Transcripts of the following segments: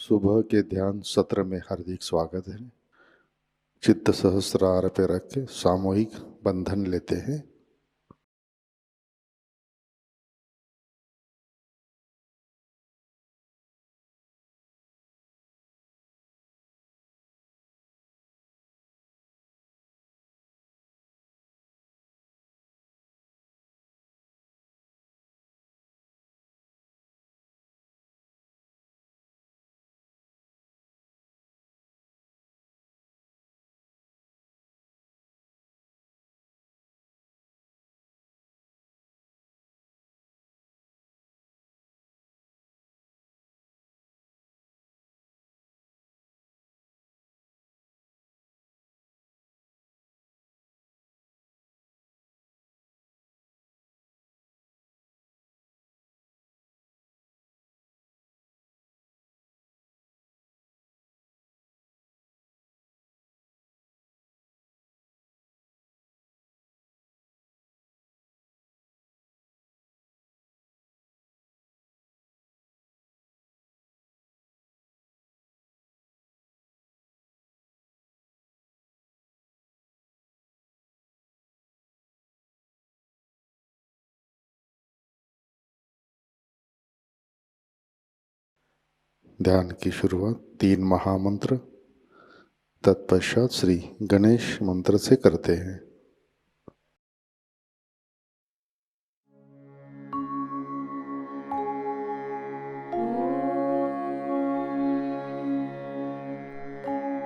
सुबह के ध्यान सत्र में हार्दिक स्वागत है। चित्त सहस्रार पे रख के सामूहिक बंधन लेते हैं। ध्यान की शुरुआत 3 महामंत्र तत्पश्चात श्री गणेश मंत्र से करते हैं।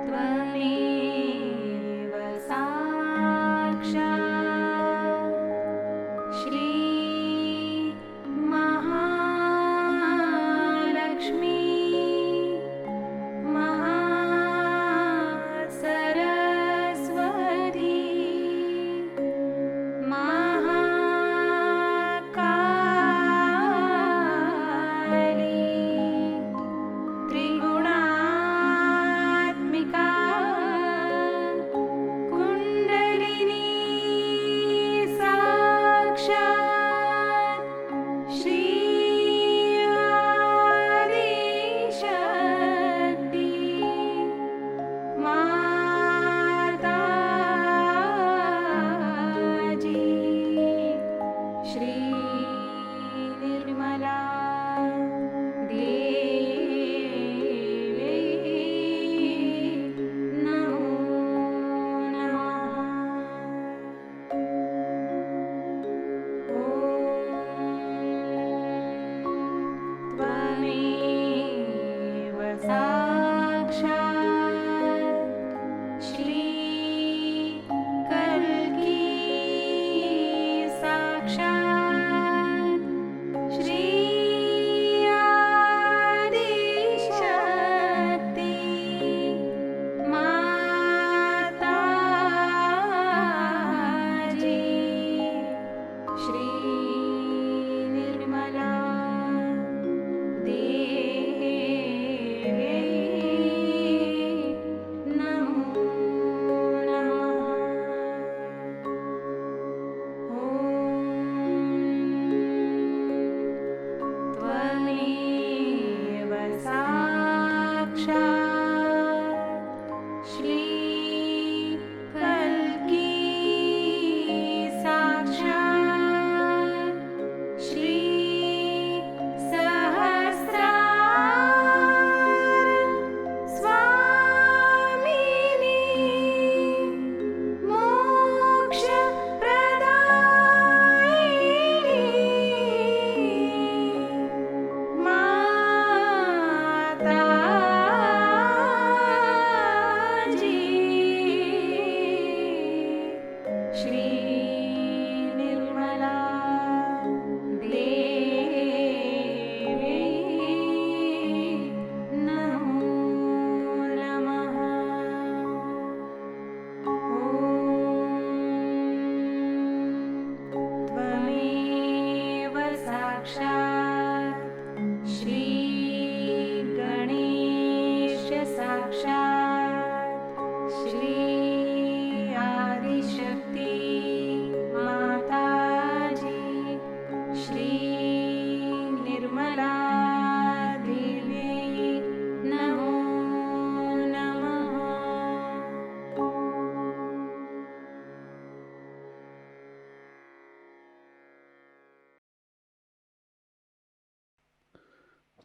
त्वमेव साक्षात् श्री महालक्ष्मी महासरस्वती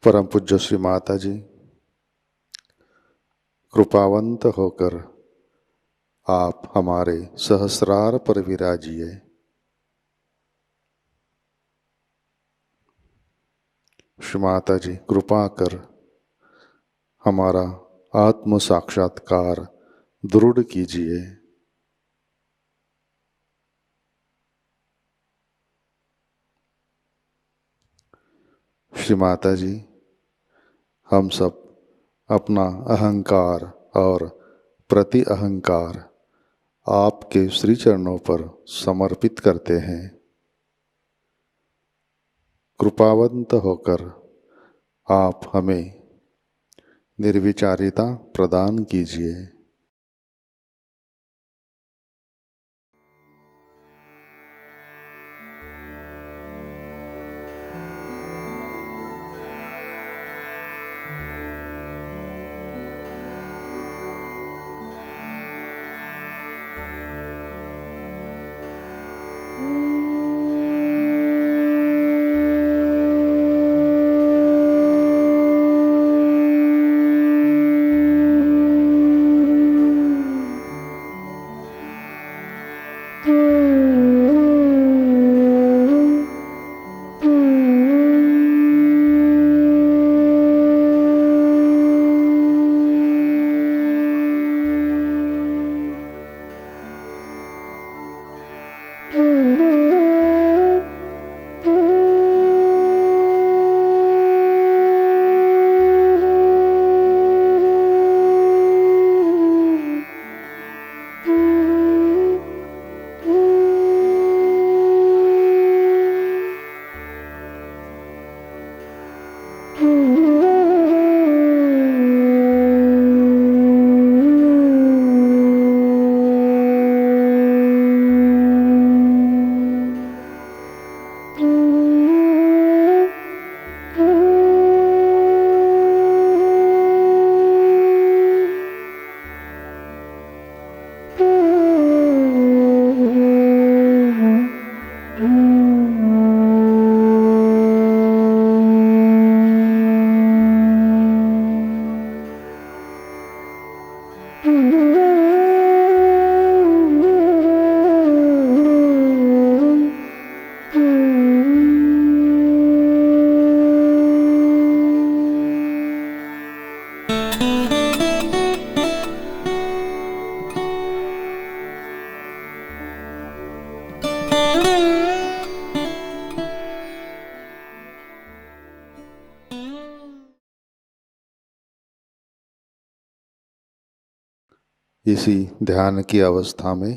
परम पूज्य श्री माता जी, कृपावंत होकर आप हमारे सहस्रार पर विराजिए। श्री माता जी, कृपा कर हमारा आत्म साक्षात्कार दृढ़ कीजिए। श्री माता जी, हम सब अपना अहंकार और प्रति अहंकार आपके श्री चरणों पर समर्पित करते हैं। कृपावंत होकर आप हमें निर्विचारिता प्रदान कीजिए। इसी ध्यान की अवस्था में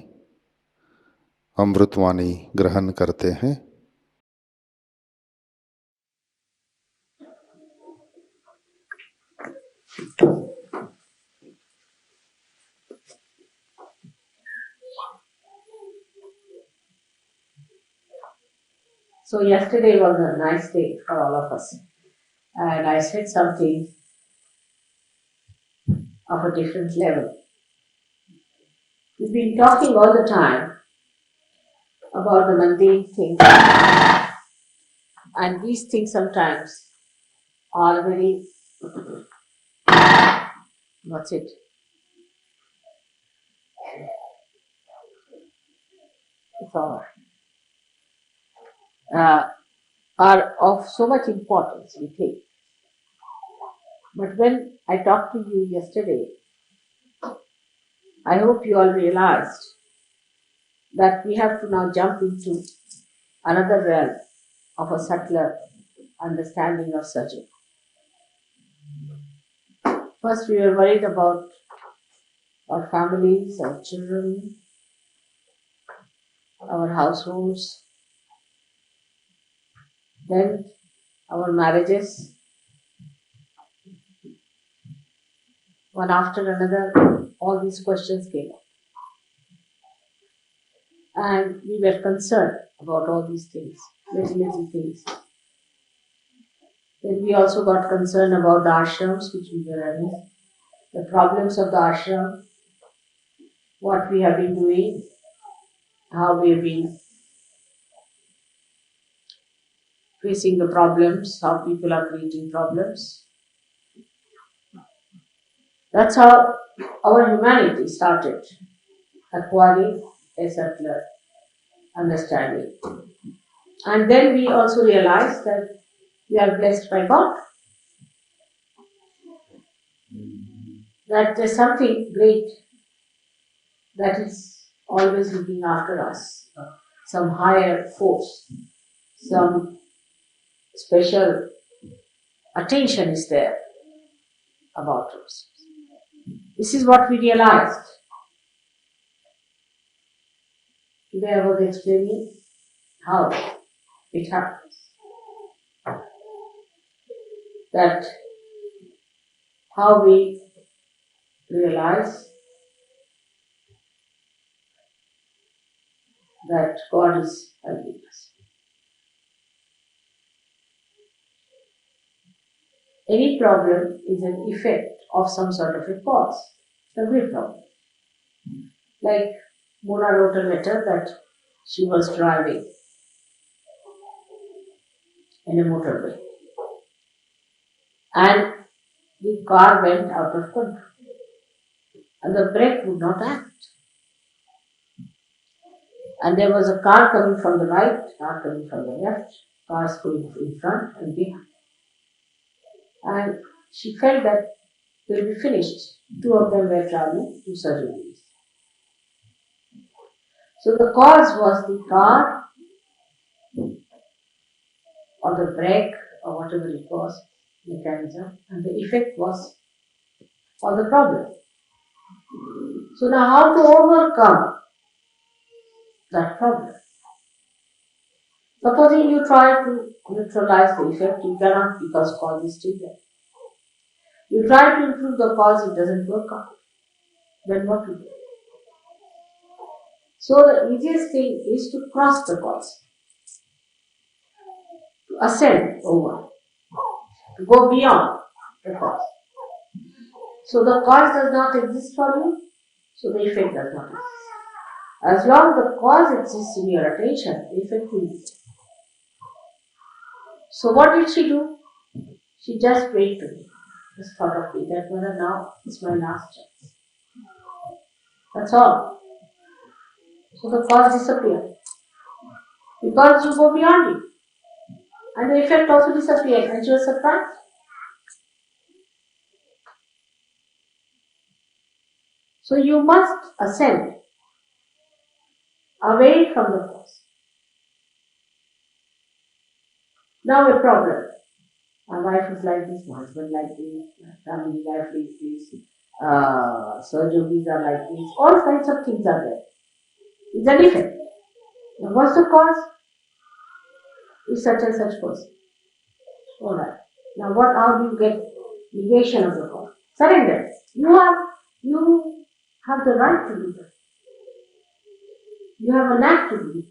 अमृतवाणी ग्रहण करते हैं। So yesterday was a nice day for all of us, and I said something of a different level. We've been talking all the time about the mundane things, and these things sometimes are very, what's it? It's all right. Are of so much importance, we think. But when I talked to you yesterday, I hope you all realized that we have to now jump into another realm of a subtler understanding of Sahajayoga. First, we were worried about our families, our children, our households, then our marriages. One after another, all these questions came up. And we were concerned about all these things, little things. Then we also got concerned about the ashrams which we were running, the problems of the ashram, what we have been doing, how we have been facing the problems, how people are creating problems. That's how our humanity started, acquiring a subtler understanding. And then we also realized that we are blessed by God, that there's something great that is always looking after us, some higher force, some special attention is there about us. This is what we realized. Today I was explaining how it happens. That how we realize that God is helping us. Any problem is an effect of some sort of a cause. Every problem. Like Mona wrote a letter that she was driving in a motorway and the car went out of control and the brake would not act. And there was a car coming from the right, car coming from the left, cars going in front and behind. And she felt that they will be finished. Two of them were traveling to surgeries. So the cause was the car or the brake or whatever it was, mechanism, and the effect was for the problem. So now how to overcome that problem? Supposing you try to neutralize the effect, you cannot because cause is still there. You try to improve the cause, it doesn't work out. Then what to do? So the easiest thing is to cross the cause, to ascend over, to go beyond the cause. So the cause does not exist for you, so the effect does not exist. As long as the cause exists in your attention, the effect will exist. So what did she do? She just prayed to me. Just thought of me that Mother, now is my last chance. That's all. So the cause disappeared. Because you go beyond it. And the effect also disappeared and she was surprised. So you must ascend away from the cause. Now a problem. My wife is like this, my husband like this, my family life is this, surgeries are like this, all kinds of things are there. It's an effect. Now what's the cause? Is such and such person. Alright. Now how do you get negation of the cause? Surrender. You have the right to do that. You have a knack to do it.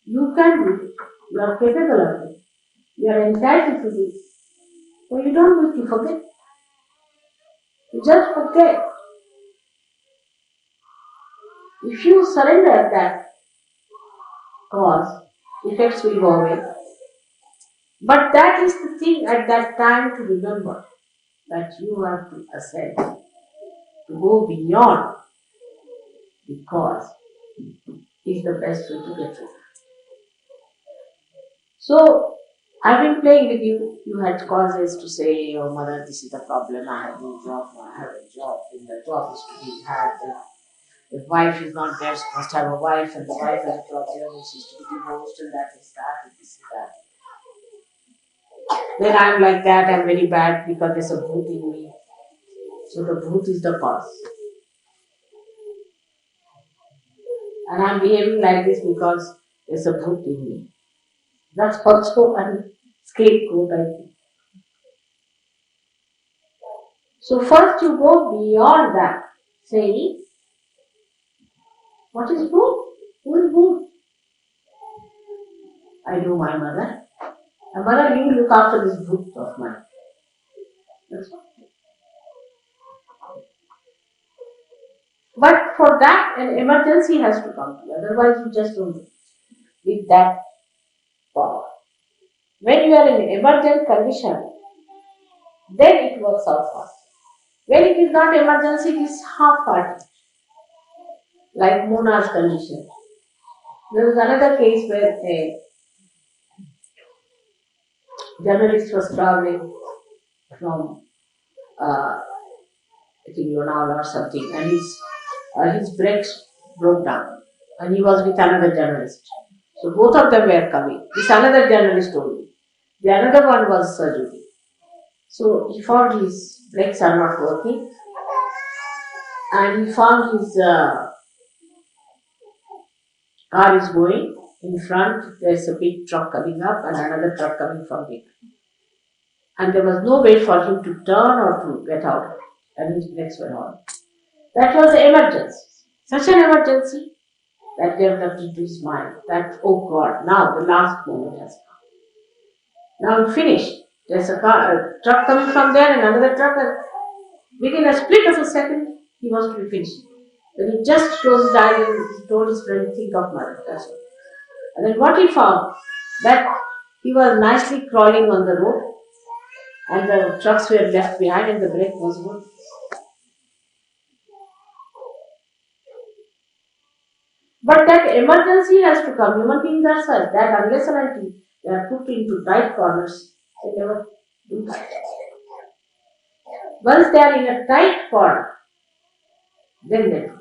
You can do it. You are capable of it. You are entitled to do it. So you don't need to forget. You just forget. If you surrender that cause, effects will go away. But that is the thing at that time to remember, that you have to ascend, to go beyond the cause is the best way to get rid of it. So, I've been playing with you. You had causes to say, oh Mother, this is the problem, I have no job, I have a job, and the job is to be had. The wife is not there, she must have a wife, and the wife has a problem, and she's to be divorced, and that is that, and this is that. Then I'm like that, I'm very bad because there's a bhoot in me. So the bhoot is the cause. And I'm behaving like this because there's a bhoot in me. That's also a scapegoat, I think. So first you go beyond that, saying, what is bhoot? Who is bhoot? I know my mother. And Mother, you look after this bhoot of mine. That's all. But for that, an emergency has to come to you. Otherwise, you just don't do it with that power. When you are in emergent condition, then it works out fast. When it is not emergency, it is half-hearted, like Mona's condition. There was another case where a journalist was traveling from, I think, Lonavala or something, and his brakes broke down, and he was with another journalist. So both of them were coming. This another journalist only. The another one was surgery. So he found his brakes are not working, and he found his car is going in front. There's a big truck coming up and another truck coming from behind. And there was no way for him to turn or to get out, and his brakes were on. That was an emergency. Such an emergency that developed into his mind that, oh God, now the last moment has come. Now I'm finished. There's a truck coming from there and another truck, and within a split of a second, he was to be finished. Then he just closed his eyes and he told his friend, think of mother. That's all. And then what he found, that he was nicely crawling on the road and the trucks were left behind and the brake was good. But that emergency has to come. Human beings are such that unless and until they are put into tight corners, they never do that. Once they are in a tight corner, then they do.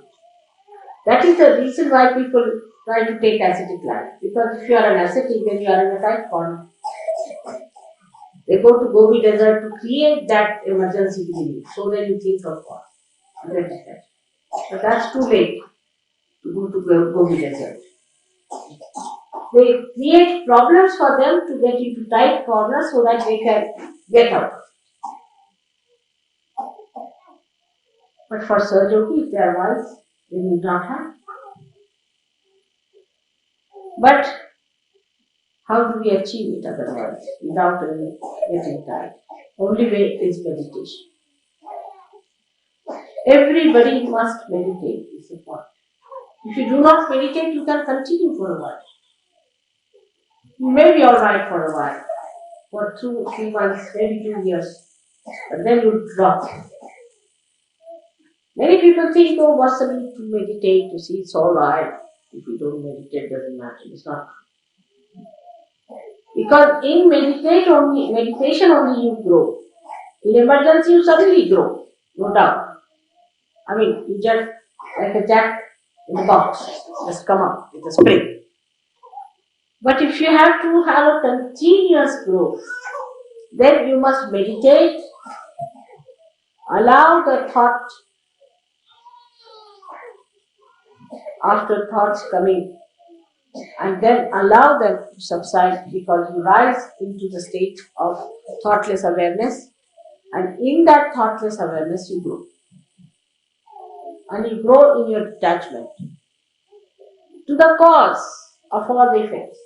That is the reason why people try to take ascetic life. Because if you are an ascetic, then you are in a tight corner. They go to Gobi Desert to create that emergency beginning. So then you think of God. But that's too late to go to Gobi Desert. They create problems for them to get into tight corners so that they can get out. But for Sahajayogi, if they are wise, they need not have. But how do we achieve it otherwise, without getting tired? Only way is meditation. Everybody must meditate, is the point. If you do not meditate, you can continue for a while. You may be alright for a while, for 2, 3 months, maybe 2 years, but then you drop. Many people think, oh, what's the need to meditate? You see, it's alright. If you don't meditate, it doesn't matter. It's not. Because in meditation only you grow. In emergency, you suddenly grow, no doubt. I mean, you just, like a jack in the box, just come up with a spring. But if you have to have a continuous growth, then you must meditate, allow the thought, after thoughts coming, and then allow them to subside, because you rise into the state of thoughtless awareness, and in that thoughtless awareness you grow. And you grow in your detachment to the cause of all the effects.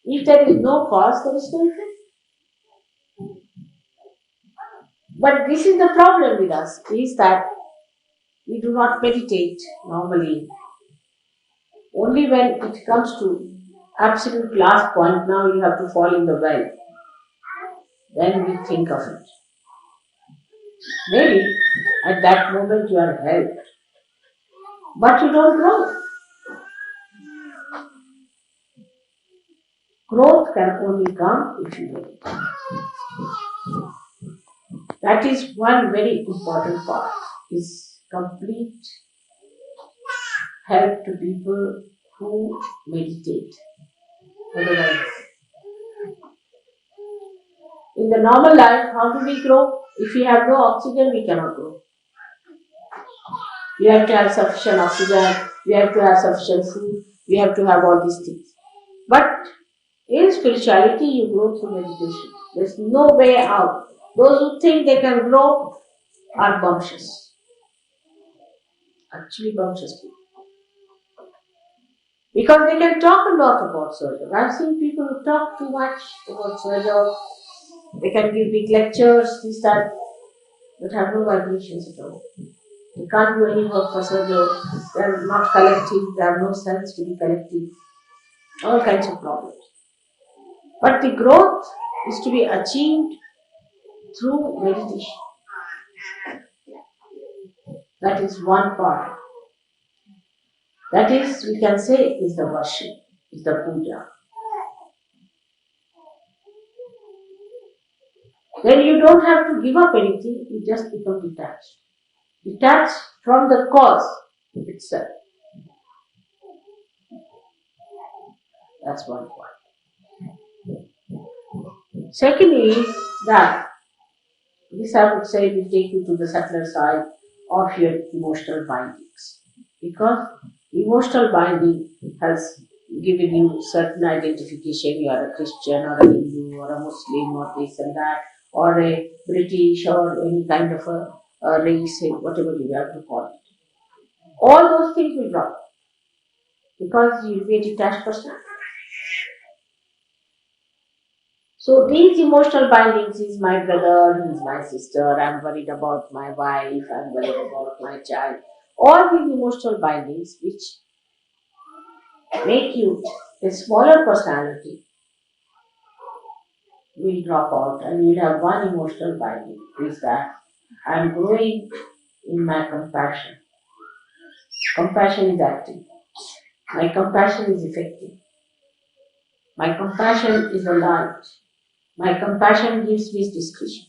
If there is no cause, there is no effect. But this is the problem with us, is that we do not meditate normally. Only when it comes to absolute last point, now you have to fall in the well, then we think of it. Maybe at that moment you are helped, but you don't grow. Growth can only come if you meditate. That is one very important part, is complete help to people who meditate. Otherwise, in the normal life, how do we grow? If we have no oxygen, we cannot grow. We have to have sufficient oxygen, we have to have sufficient food, we have to have all these things. But in spirituality, you grow through meditation. There's no way out. Those who think they can grow are bumptious. Actually bumptious people. Because they can talk a lot about Sahajayoga. I've seen people who talk too much about Sahajayoga. They can give big lectures, this, that, but have no vibrations at all. They can't do any work for Sahajayoga. They are not collective, they have no sense to be collective. All kinds of problems. But the growth is to be achieved through meditation. That is one part. That is, we can say, is the worship, is the puja. Then you don't have to give up anything, you just become detached. Detached from the cause itself. That's one point. Secondly, is that this I would say will take you to the subtler side of your emotional bindings. Because emotional binding has given you certain identification, you are a Christian or a Hindu or a Muslim or this and that, or a British or any kind of a race, whatever you have to call it. All those things will drop because you will be a detached person. So these emotional bindings is my brother, he is my sister, I'm worried about my wife, I'm worried about my child. All these emotional bindings which make you a smaller personality will drop out and you'll have one emotional binding, is that I'm growing in my compassion. Compassion is active. My compassion is effective. My compassion is a light. My compassion gives me discretion.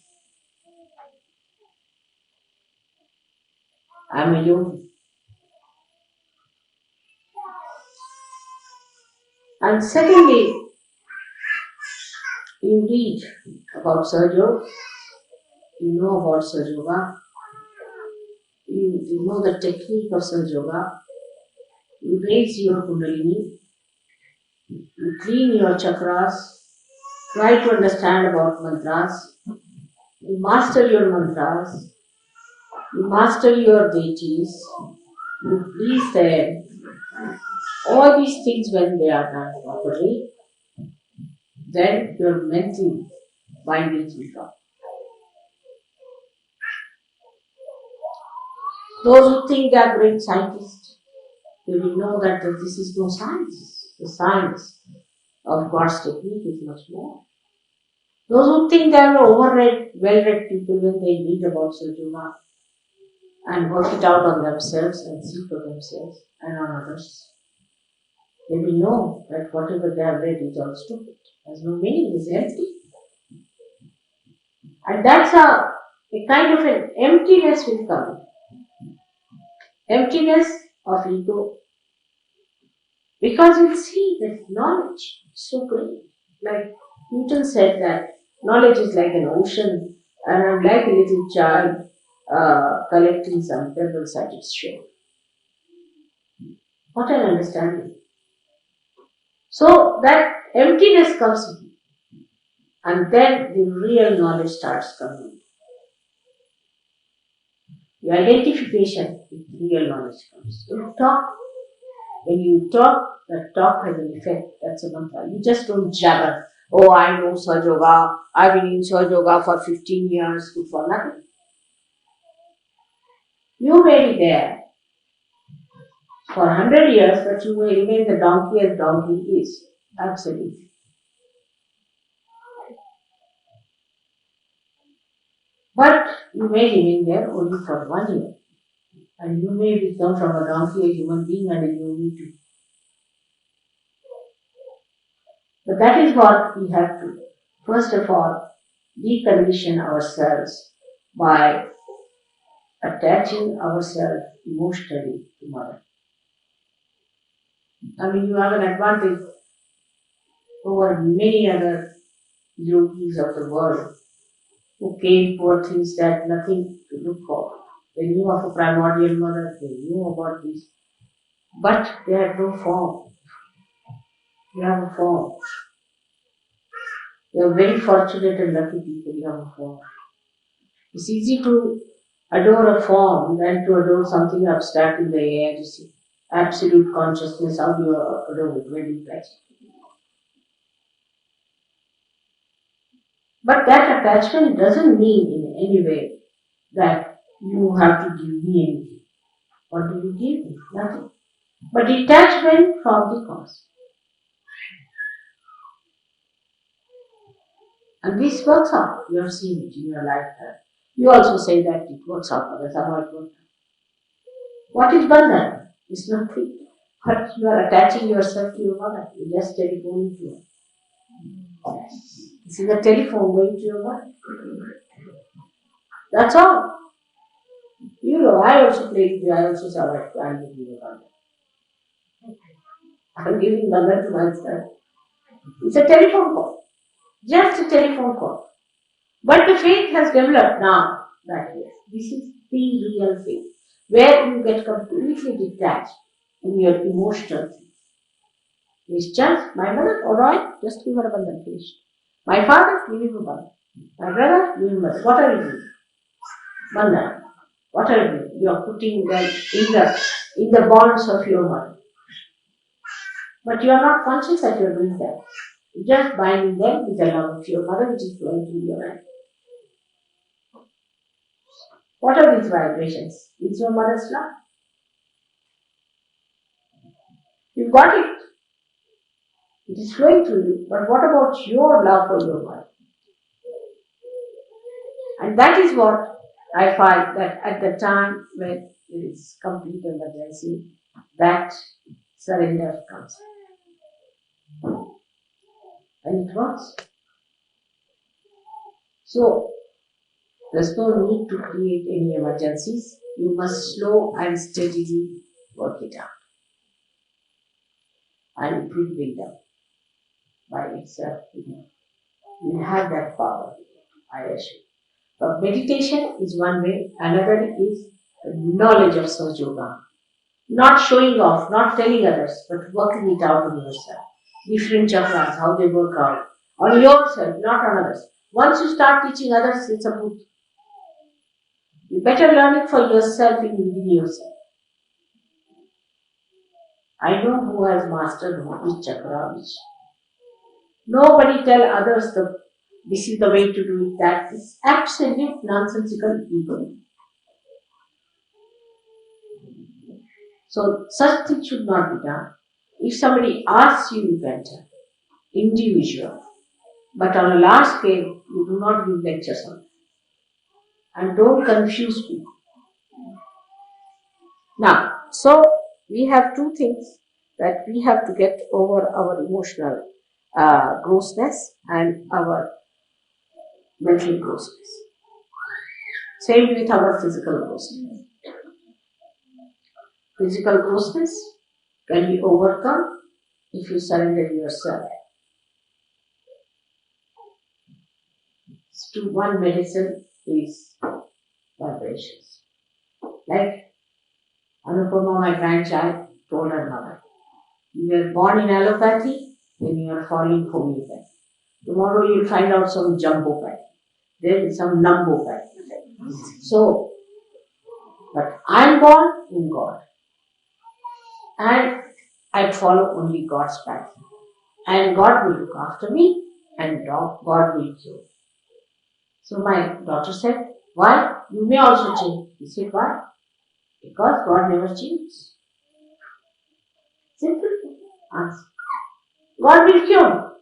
I'm a yogi. And secondly, you read about Sahajayoga, you know about Sahajayoga, you know the technique of Sahajayoga, you raise your kundalini, you clean your chakras, try to understand about mantras, you master your mantras, you master your deities, you please them. All these things when they are done properly, then your mental bindings will drop. Those who think they are great scientists, they will know that this is no science. The science of God's technique is much more. Those who think they are overread, well-read people when they read about Sahajayoga and work it out on themselves and see for themselves and on others, they will know that whatever they have read is all stupid, has no meaning, is empty. And that's a kind of an emptiness will come. Emptiness of ego. Because we'll see that knowledge is so great. Like Newton said that knowledge is like an ocean and I'm like a little child collecting some pebbles at its shore. What an understanding. So that emptiness comes in and then the real knowledge starts coming. The identification with real knowledge comes. When you talk, that talk has an effect. That's a mantra. You just don't jabber. Oh, I know Sahajayoga. I've been in Sahajayoga for 15 years. Good for nothing. You may be there for 100 years, but you may remain the donkey as donkey is. Absolutely. But you may remain there only for 1 year. And you may become from a donkey a human being and a yogi too. But that is what we have to, first of all, decondition ourselves by attaching ourselves emotionally to Mother. I mean, you have an advantage over many other yogis of the world who came for things that nothing to look for. They knew of a primordial mother, they knew about this, but they had no form. You have a form. You are very fortunate and lucky people, you have a form. It's easy to adore a form than to adore something abstract in the air, you see. Absolute consciousness, how do you adore it? Where do you place it? But that attachment doesn't mean in any way that you have to give me anything. What do you give me? Nothing. But detachment from the cause. And this works out. You have seen it in your lifetime. You also say that it works out for others. How it works. What is bandhan? It's nothing. But you are attaching yourself to your mother. You just telephone to her. This is a telephone going to your mother. That's all. You know, I also play, I also say, I'm giving you mother. I'm giving mother to myself. It's a telephone call. Just a telephone call. But the faith has developed now that yes, this is the real faith, where you get completely detached in your emotional things. It's just my mother, alright, just give her a bandhan, finish. My father, give him a bandhan. My brother, give him a bandhan. What are you doing? Bandhan. What are you doing? You are putting them in the bonds of your mother. But you are not conscious that you are doing that. You just binding them with the love of your mother, which is flowing through your life. What are these vibrations? It's your mother's love. You've got it. It is flowing through you. But what about your love for your mother? And that is what I find that at the time when there is complete emergency, that surrender comes. And it works. So, there's no need to create any emergencies. You must slow and steadily work it out. And it will build up by itself. You have that power, I assure you. But meditation is one way, another is the knowledge of Sahajayoga. Not showing off, not telling others, but working it out on yourself. Different chakras, how they work out. On yourself, not on others. Once you start teaching others, it's a boot. You better learn it for yourself and within yourself. I know who has mastered which chakra, which. Nobody tell others this is the way to do it, that is absolute nonsensical ego. So such things should not be done. If somebody asks you, you can tell. Individual. But on a large scale, you do not give lectures on it. And don't confuse people. Now, so we have two things that we have to get over our emotional grossness and our mental grossness. Same with our physical grossness. Physical grossness can be overcome if you surrender yourself to one medicine is vibrations. Like Anupama, my grandchild, told her mother, you were born in allopathy, then you are falling homeopathy. Tomorrow you will find out some jumbopathy, then some numbopathy. So, but I am born in God. And I follow only God's path. And God will look after me and God will cure. So my daughter said, why? You may also change. He said, why? Because God never changes. Simple answer. God will cure.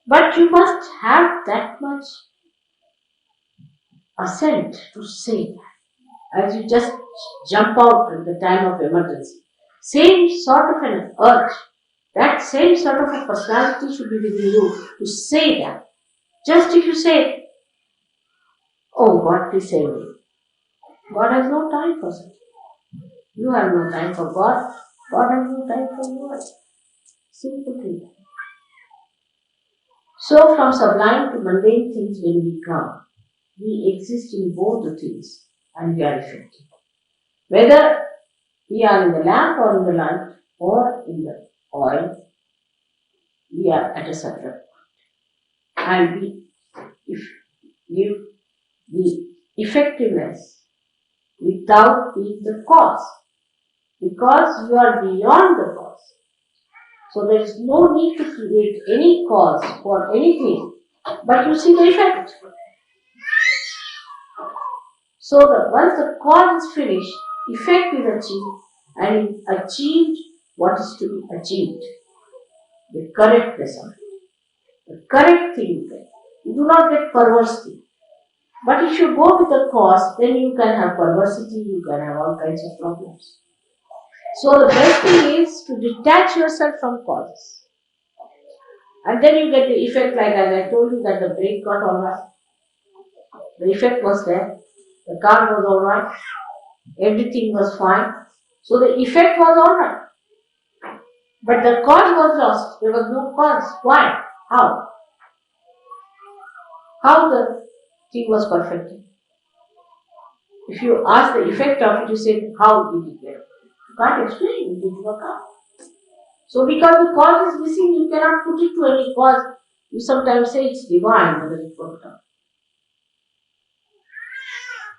But you must have that much assent to say that. As you just jump out at the time of emergency. Same sort of an urge. That same sort of a personality should be within you to say that. Just if you say, oh God, please save me. God has no time for such. You have no time for God. God has no time for you. Simple thing. So from sublime to mundane things when we come, we exist in both the things and we are effective. Whether we are in the lamp or in the light or in the oil, we are at a certain point. And we give the effectiveness without being the cause. Because you are beyond the cause. So there is no need to create any cause for anything, but you see the effect. So that once the cause is finished, effect is achieved, and it achieved what is to be achieved. The correctness of it. The correct thing you get. you do not get perversity. But if you go with the cause, then you can have perversity, you can have all kinds of problems. So the best thing is to detach yourself from causes. And then you get the effect, like as I told you, that the brake got alright. The effect was there. The car was alright. Everything was fine. So the effect was alright. But the cause was lost. There was no cause. Why? How? How the thing was perfected? If you ask the effect of it, you say, how did it get? You can't explain. It didn't work out. So because the cause is missing, you cannot put it to any cause. You sometimes say it's divine, but it worked out.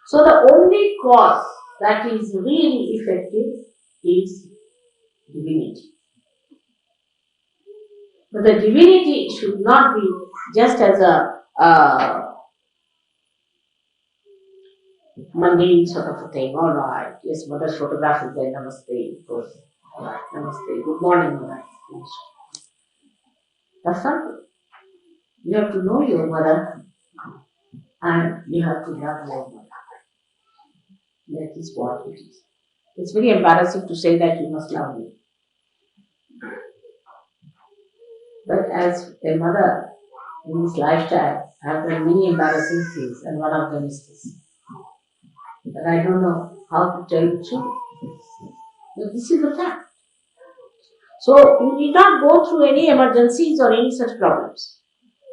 So the only cause that is really effective is divinity. But the divinity should not be just as a mundane sort of a thing. All right, yes, mother's photograph is there. Namaste. Alright, namaste. Good morning, mother. That's not good. You have to know your mother and you have to love your mother. That is what it is. It's very embarrassing to say that you must love me. But as a mother in this lifetime, I have done many embarrassing things, and one of them is this. But I don't know how to tell the truth. But this is the fact. So you need not go through any emergencies or any such problems.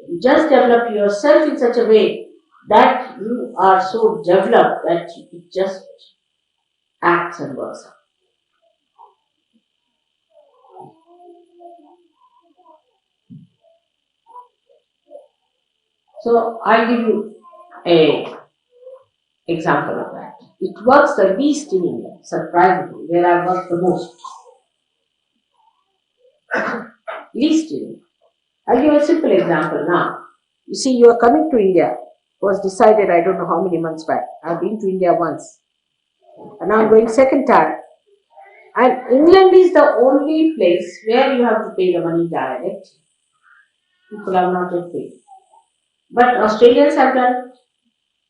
You just develop yourself in such a way that you are so developed that it just acts and works out. So I'll give you a example of that. It works the least in India, surprisingly, where I work the most. Least in India. I'll give a simple example now. You see, you are coming to India. It was decided I don't know how many months back. I've been to India once. And now I'm going second time. And England is the only place where you have to pay the money direct. People have not yet paid. But Australians have done it.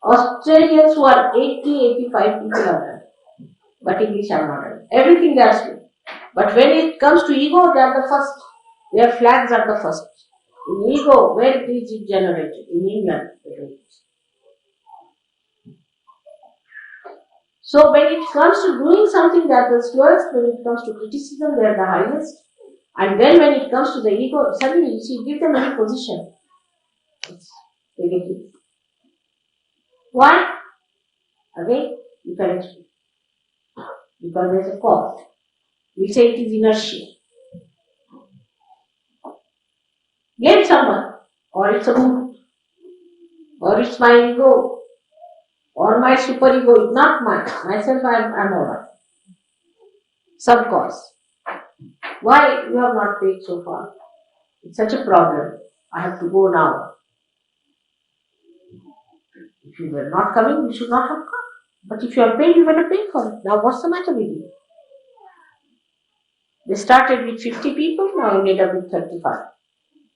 Australians who are 80, 85 people have done it. But English have not done it. Everything they are slow. But when it comes to ego, they are the first. Their flags are the first. In ego, where is it generated? In England. So when it comes to doing something, they are the slowest. When it comes to criticism, they are the highest. And then when it comes to the ego, suddenly you see, give them any position. It's negative. Why? Again, you can explain. Because there is a cause. We say it is inertia. Blame someone, or it's a mood, or it's my ego, or my superego. It's not mine. Myself, I'm alright. Some cause. Why you have not paid so far? It's such a problem. I have to go now. If you were not coming, you should not have come. But if you are paid, you better pay for it. Now what's the matter with you? They started with 50 people, now we ended up with 35.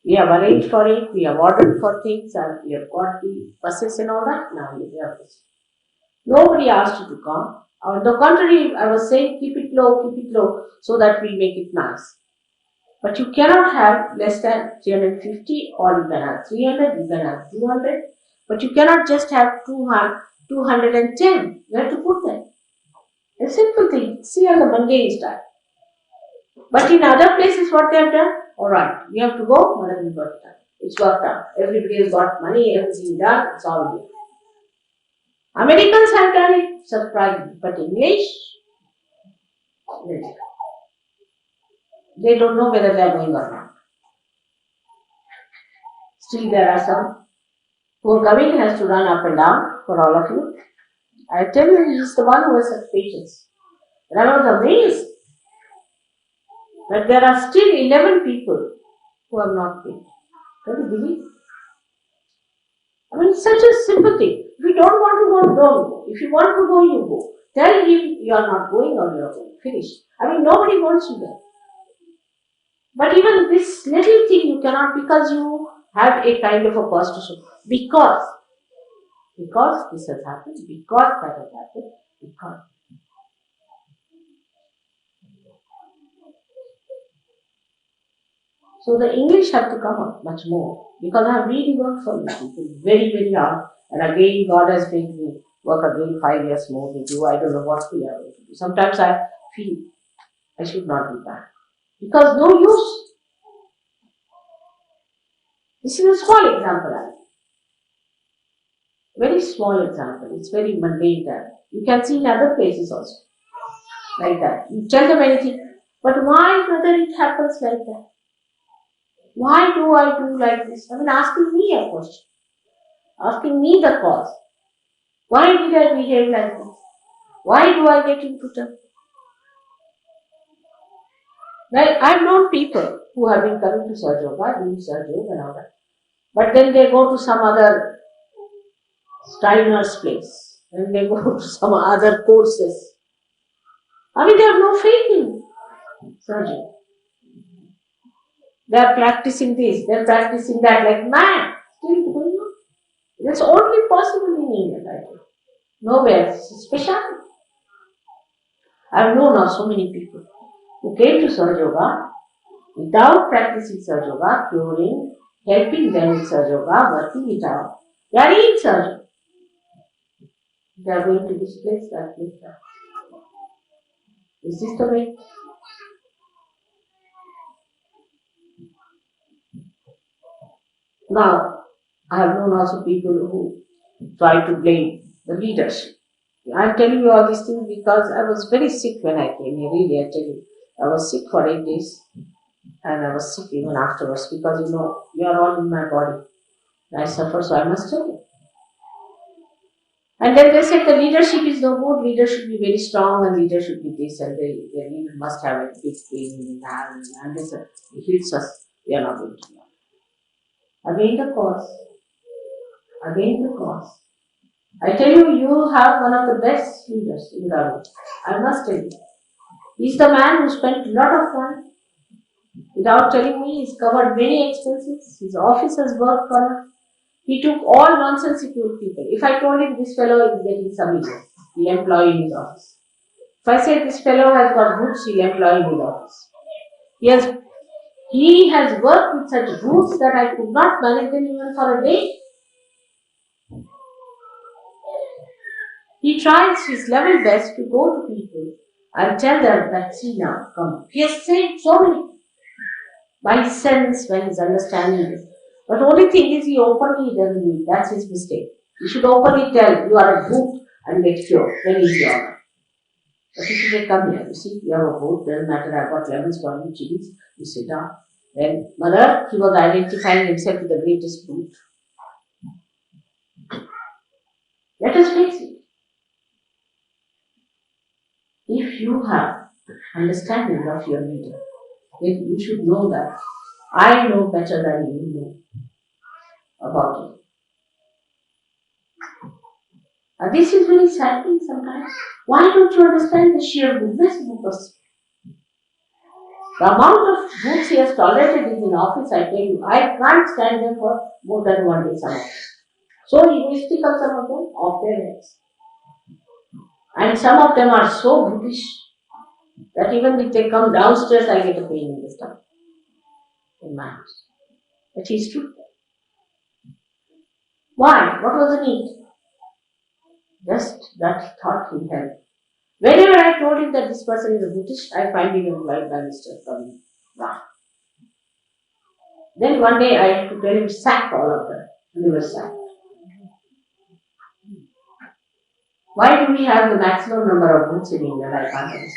We have arranged for it, we have ordered for things, and we have got the buses and all that. Now we have this. Nobody asked you to come. On the contrary, I was saying keep it low, so that we make it nice. But you cannot have less than 350, or you can have 300, you can have 200, but you cannot just have 210. Where to put them? A simple thing. See on the mundane style. But in other places, what they have done? Alright, we have to go, whatever we got done. It's worked out. Everybody has got money, everything done, it's all good. Americans have done it, surprisingly, but English, they don't know whether they are going or not. Still, there are some who are coming, has to run up and down for all of you. I tell you, he is the one who has such patience. And I was amazed that there are still 11 people who have not paid. Can you believe? I mean, it's such a simple thing. If you don't want to go, don't go. If you want to go, you go. Tell him you are not going or you are going. Finish. I mean, nobody wants you there. But even this little thing you cannot, because you have a kind of a pause to show. Because this has happened, because that has happened, because. So the English have to come up much more, because I have really worked for these people very, very hard, and again God has made me work again 5 years more with you. I don't know what we are going to do. Sometimes I feel I should not do that, because no use. This is a small example, very small example. It's very mundane there. You can see in other places also, like that. You tell them anything, but why, brother, it happens like that? Why do I do like this? I mean, asking me a question, asking me the cause. Why did I behave like this? Why do I get into trouble? Like, I've known people who have been coming to Sahajayoga, doing Sahajayoga and all that, but then they go to some other Steiner's place, and they go to some other courses. I mean, they have no faith in Sahajayoga. They are practicing this, they are practicing that like mad. Still going on. That's only possible in India, I think. Nowhere. It's special. I've known now so many people who came to Sahajayoga without practicing Sahajayoga, curing, helping them with Sahajayoga, working it out. They are in Sahajayoga. They are going to this place, that place, that. Is this the way? Now, I have known also people who try to blame the leadership. I'm telling you all these things because I was very sick when I came here, really, I tell you. I was sick for 8 days, and I was sick even afterwards, because you are all in my body. I suffer, so I must tell you. And then they said the leadership is no good, leader should be very strong, and leader should be this, and the leader must have a big pain in the hand, and this hits us. We are not going to do that. Again the cause. Again the cause. I tell you, you have one of the best leaders in Garu. I must tell you. He's the man who spent a lot of money without telling me. He's covered many expenses. His office has worked for him. He took all nonsensical people. If I told him this fellow is getting some idiot, he'll employ in his office. If I say this fellow has got roots, he'll employ in his office. He has worked with such roots that I could not manage them even for a day. He tries his level best to go to people and tell them that, see now, come. He has said so many. By sense, when he's understanding this. But the only thing is, he openly doesn't do it. That's his mistake. He should openly tell, you are a boot and get cured. Then he's your honor. But he should say, come here. You see, you have a boot. Doesn't matter. I've got lemons for you, chilies. You sit down. Then, mother, he was identifying himself with the greatest boot. Let us face it. If you have understanding of your leader, then you should know that I know better than you know about it. And this is very saddening sometimes. Why don't you understand the sheer goodness of the person? The amount of books he has tolerated in his office, I tell you, I can't stand them for more than 1 day some of them. So egoistical, some of them, off their heads. And some of them are so brutish that even if they come downstairs, I get a pain in the stomach, in my house. But he's true. Why? What was the need? Just that thought he had. Whenever I told him that this person is a Buddhist, I find him employed by Mr. Kavi. Wow. Then one day I had to tell him, sack all of them. And they were sacked. Why do we have the maximum number of booths in India? I can't understand.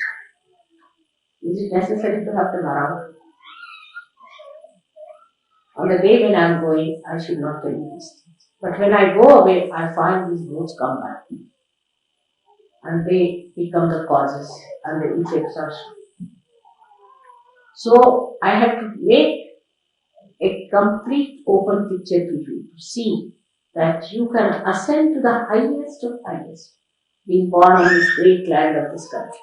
Is it necessary to have them around? On the day when I am going, I should not tell you these things. But when I go away, I find these booths come back. And they become the causes and the effects are shown. So I have to make a complete open picture to you to see that you can ascend to the highest of highest, being born on this great land of this country.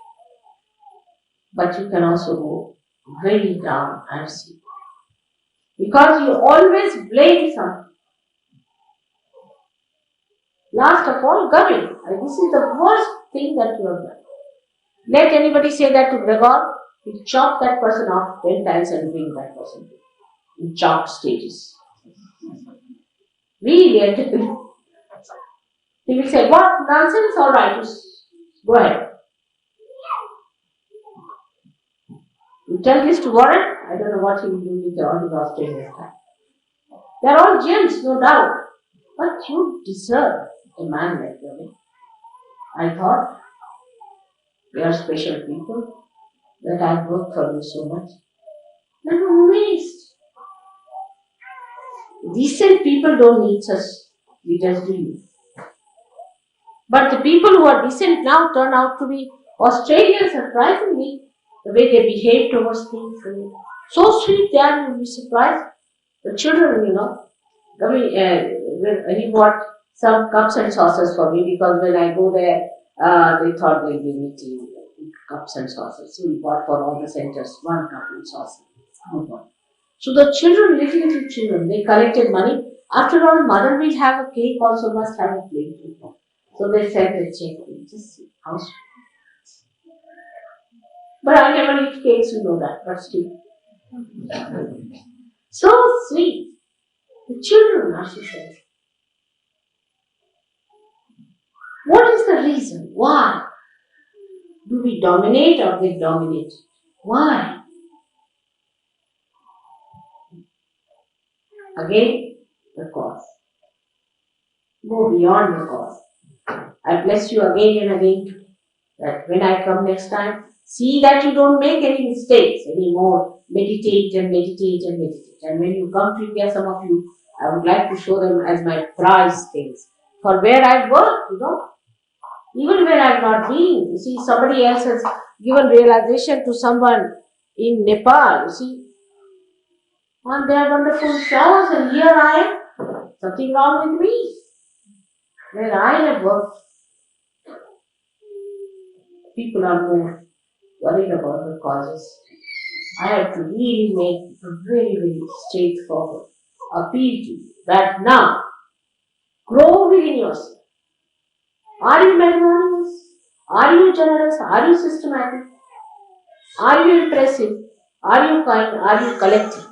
But you can also go very down and see. Because you always blame something. Last of all, gummy. This is the worst thing that you have done. Let anybody say that to Gregor, he'll chop that person off 10 times and bring that person in chopped stages. Really, I tell you. He will say, what nonsense, alright, go ahead. You tell this to Warren, I don't know what he will do with all his Australian time. They're all gems, no doubt. But you deserve a man like you. I thought, we are special people, that I've worked for you so much. I'm amazed. Decent people don't need such leaders, do you? But the people who are decent now turn out to be Australians, surprisingly, the way they behave towards things. So sweet they are, you'll be surprised. The children, he bought some cups and saucers for me because when I go there, they thought they'll be meeting cups and saucers. So we bought for all the centers one cup and saucer. So the children, little children, they collected money. After all, mother will have a cake, also must have a plate. So they sent a check. Just see how sweet. But I never eat cakes, you know that, but still. So sweet. The children, as she says. What is the reason? Why? Do we dominate or get dominated? Why? Again, the cause. Go beyond the cause. I bless you again and again that when I come next time, see that you don't make any mistakes anymore. Meditate and meditate and meditate. And when you come to India, some of you, I would like to show them as my prize things. For where I've worked, even when I've not been, you see, somebody else has given realization to someone in Nepal, you see, and they are wonderful showers, and here I am, something wrong with me, where I have worked. People are more worried about the causes. I have to really make a very straightforward appeal to you that now, grow within yourself. Are you magnanimous? Are you generous? Are you systematic? Are you impressive? Are you kind? Are you collective?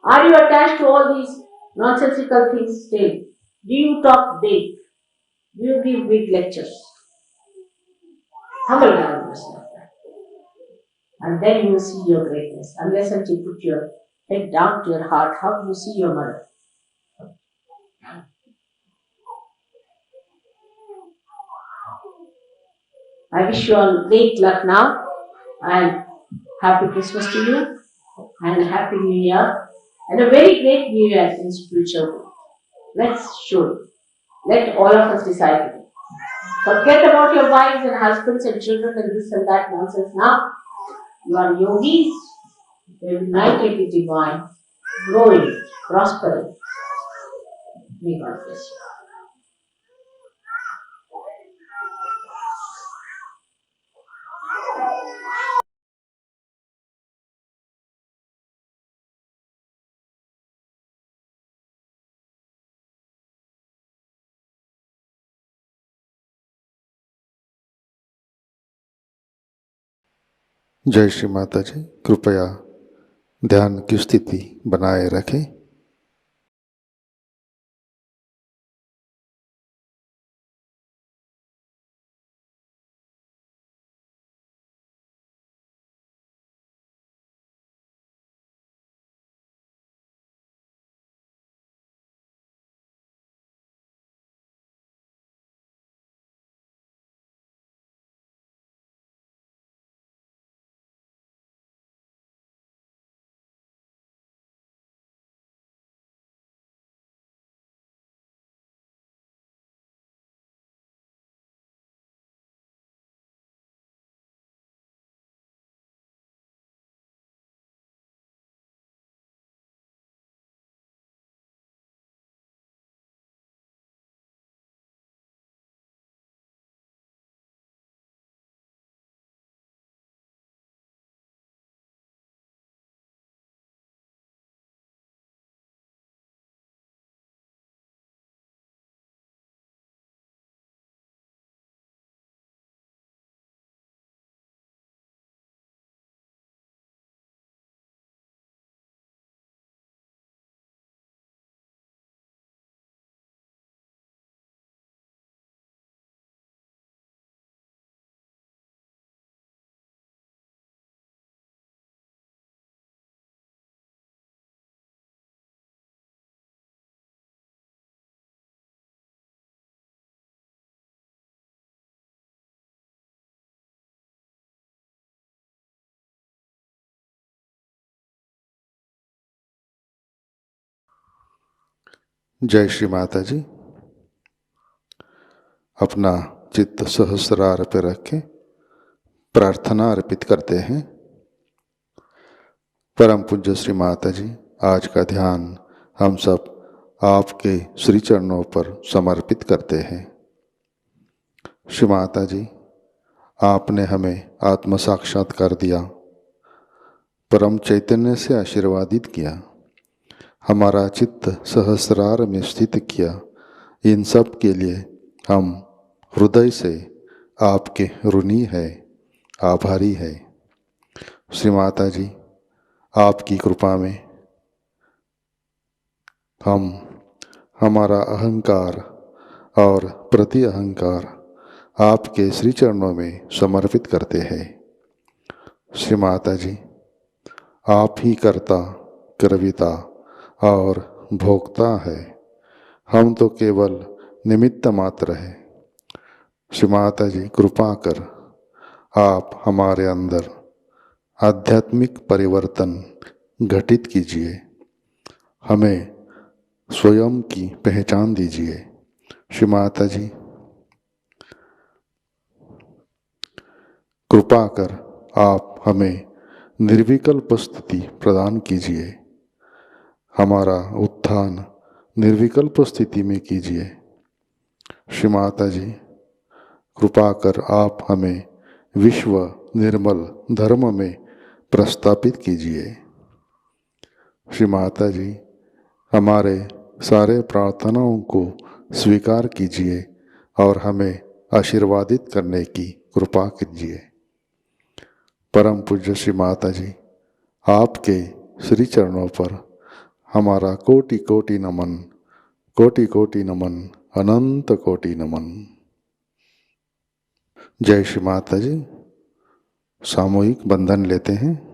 Are you attached to all these nonsensical things still? Do you talk big? Do you give big lectures? Humble down yourself. And then you will see your greatness. Unless until you put your head down to your heart, how do you see your mother? I wish you all great luck now and happy Christmas to you and happy New Year and a very great New Year in spiritual world. Let's show it. Let all of us decide today. Forget about your wives and husbands and children and this and that nonsense now. You are yogis, united with divine, growing, prospering. May God bless you. जय श्री माता जी। कृपया ध्यान की स्थिति बनाए रखें। जय श्री माता जी। अपना चित्त सहस्रार पे रखें, प्रार्थना अर्पित करते हैं। परम पूज्य श्री माता जी, आज का ध्यान हम सब आपके श्री चरणों पर समर्पित करते हैं। श्री माता जी, आपने हमें आत्म साक्षात्कार दिया, परम चैतन्य से आशीर्वादित किया, हमारा चित्त सहस्रार में स्थित किया। इन सब के लिए हम हृदय से आपके ऋणी है, आभारी है। श्री माता जी, आपकी कृपा में हम हमारा अहंकार और प्रति अहंकार आपके श्री चरणों में समर्पित करते हैं। श्री माता जी, आप ही कर्ता, कर्विता और भोक्ता है, हम तो केवल निमित्त मात्र है। श्री माता जी, कृपा कर आप हमारे अंदर आध्यात्मिक परिवर्तन घटित कीजिए, हमें स्वयं की पहचान दीजिए। श्री माता जी, कृपा कर आप हमें निर्विकल्प स्थिति प्रदान कीजिए, हमारा उत्थान निर्विकल्प स्थिति में कीजिए। श्री माता जी, कृपा कर आप हमें विश्व निर्मल धर्म में प्रस्थापित कीजिए। श्री माता जी, हमारे सारे प्रार्थनाओं को स्वीकार कीजिए और हमें आशीर्वादित करने की कृपा कीजिए। परम पूज्य श्री माता जी, आपके श्री चरणों पर हमारा कोटि कोटि नमन, कोटि कोटि नमन, अनंत कोटि नमन। जय श्री माता जी। सामूहिक बंधन लेते हैं।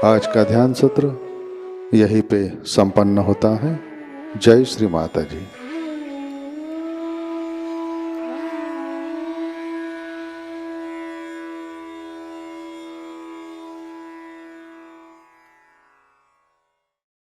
आज का ध्यान सत्र यहीं पे संपन्न होता है। जय श्री माता जी।